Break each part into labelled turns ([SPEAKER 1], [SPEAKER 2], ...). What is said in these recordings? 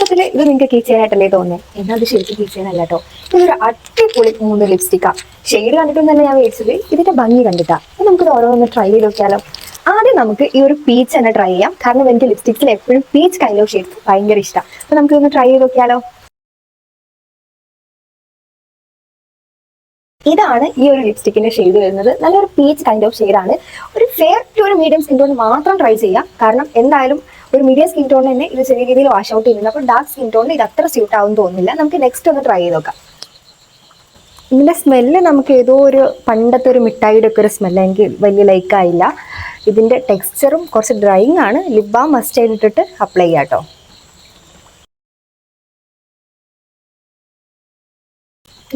[SPEAKER 1] മൊത്തത്തില് ഇത് നിങ്ങൾക്ക് കീ ചെയ്യാനായിട്ടല്ലേ തോന്നുന്നത്? എന്നാൽ അത് ശരിക്കും കീ ചെയ്യാനല്ല കേട്ടോ. ഇതൊരു അടിപൊളി 3 ലിപ്സ്റ്റിക്കാ. ഷെയ്ഡ് കണ്ടിട്ടും തന്നെ ഞാൻ മേടിച്ചത് ഇതിന്റെ ഭംഗി കണ്ടിട്ടാ. അപ്പൊ നമുക്കിത് ഓരോന്ന് ട്രൈ ചെയ്ത് നോക്കിയാലോ. ആദ്യം നമുക്ക് ഈ ഒരു പീച്ച് തന്നെ ട്രൈ ചെയ്യാം. കാരണം എനിക്ക് ലിപ്സ്റ്റിക്സിൽ എപ്പോഴും പീച്ച് കൈൻഡ് ഓഫ് ഷെയ്ഡ് ഭയങ്കര ഇഷ്ടം. അപ്പൊ നമുക്കിതൊന്ന് ട്രൈ ചെയ്ത് നോക്കിയാലോ. ഇതാണ് ഈ ഒരു ലിപ്സ്റ്റിക്കിന്റെ ഷെയ്ഡ് വരുന്നത്. നല്ലൊരു പീച്ച് കൈൻഡ് ഓഫ് ഷെയ്ഡാണ്. ഒരു ഫെയർ ടു ഒരു മീഡിയം സ്കിൻ ടോൺ മാത്രം ട്രൈ ചെയ്യാം. കാരണം എന്തായാലും ഒരു മീഡിയം സ്കിൻ ടോൺ തന്നെ ഇത് ചെറിയ രീതിയിൽ വാഷ് ഔട്ട് ചെയ്യുന്നുണ്ട്. അപ്പോൾ ഡാർക്ക് സ്കിൻ ടോണിൽ ഇത് അത്ര സ്യൂട്ട് ആവും തോന്നുന്നില്ല. നമുക്ക് നെക്സ്റ്റ് ഒന്ന് ട്രൈ ചെയ്ത് നോക്കാം. ഇതിന്റെ സ്മെല്ല് നമുക്ക് ഏതോ ഒരു പണ്ടത്തെ ഒരു മിഠായിയുടെ ഒക്കെ ഒരു സ്മെല്ല് എനിക്ക് വലിയ ലൈക്കായില്ല. ഇതിന്റെ ടെക്സ്ചറും കുറച്ച് ഡ്രൈയിങ് ആണ്. ലിപ് ബാം മസ്റ്റ് ആയിട്ടിട്ട് അപ്ലൈ ചെയ്യാം കേട്ടോ.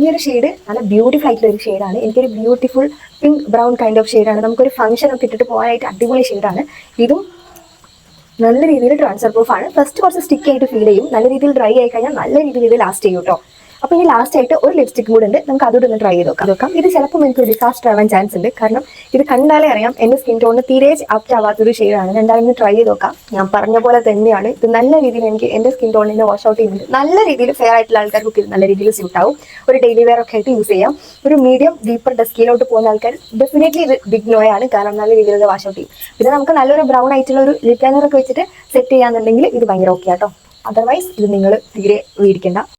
[SPEAKER 1] ഈ ഒരു ഷെയ്ഡ് നല്ല ബ്യൂട്ടിഫുൾ ആയിട്ടുള്ള ഒരു ഷെയ്ഡാണ്. എനിക്കൊരു beautiful pink brown kind of ഷെയ്ഡാണ്. നമുക്കൊരു ഫംഗ്ഷൻ ഒക്കെ ഇട്ടിട്ട് പോകാനായിട്ട് അടിപൊളി ഷെയ്ഡാണ്. ഇതും നല്ല രീതിയിൽ ട്രാൻസ്ഫർ പ്രൂഫ് ആണ്. ഫസ്റ്റ് കുറച്ച് സ്റ്റിക്ക് ആയിട്ട് ഫീൽ ചെയ്യും. നല്ല രീതിയിൽ ഡ്രൈ ആയി കഴിഞ്ഞാൽ നല്ല രീതിയിൽ ഇത് ലാസ്റ്റ് ചെയ്യും കേട്ടോ. അപ്പൊ ഇനി ലാസ്റ്റ് ആയിട്ട് ഒരു ലിപ്സ്റ്റിക് കൂടെ ഉണ്ട്. നമുക്ക് അതുകൂടെ ഒന്ന് ട്രൈ ചെയ്ത് നോക്കാം. ഇത് ചിലപ്പോൾ എനിക്ക് ഡിസാസ്റ്റർ ആവാൻ ചാൻസ് ഉണ്ട്. കാരണം ഇത് കണ്ടാലേ അറിയാം എന്റെ സ്കിൻ ടോണിന് തീരെ ആപ്റ്റ് ആവാത്തൊരു ഷെയ്ഡാണ്. എന്തായാലും ട്രൈ ചെയ്ത് നോക്കാം. ഞാൻ പറഞ്ഞ പോലെ തന്നെയാണ് ഇത് നല്ല രീതിയിൽ എനിക്ക് എന്റെ സ്കിൻ ടോണിനെ വാഷ് ഔട്ട് ചെയ്യുന്നുണ്ട്. നല്ല രീതിയിൽ ഫെയർ ആയിട്ടുള്ള ആൾക്കാർക്ക് ഇത് നല്ല രീതിയിൽ സ്യൂട്ട് ആവും. ഒരു ഡെയിലി വെയർ ഒക്കെ ആയിട്ട് യൂസ് ചെയ്യാം. ഒരു മീഡിയം ഡീപ്പർ ഡസ്കിലോട്ട് പോകുന്ന ആൾക്കാർ ഡെഫിനറ്റ്ലി ഇത് ബിഗ് നോ ആണ്. കാരണം നല്ല രീതിയിൽ ഇത് വാഷ് ഔട്ട് ചെയ്യും. പിന്നെ നമുക്ക് നല്ലൊരു ബ്രൗൺ ആയിട്ടുള്ള ഒരു ലിപ് ലൈനർ ഒക്കെ വെച്ചിട്ട് സെറ്റ് ചെയ്യാന്നുണ്ടെങ്കിൽ ഇത് ഭയങ്കര ഓക്കെ ആട്ടോ. അതർവൈസ് ഇത് നിങ്ങൾ തീരെ മേടിക്കേണ്ട.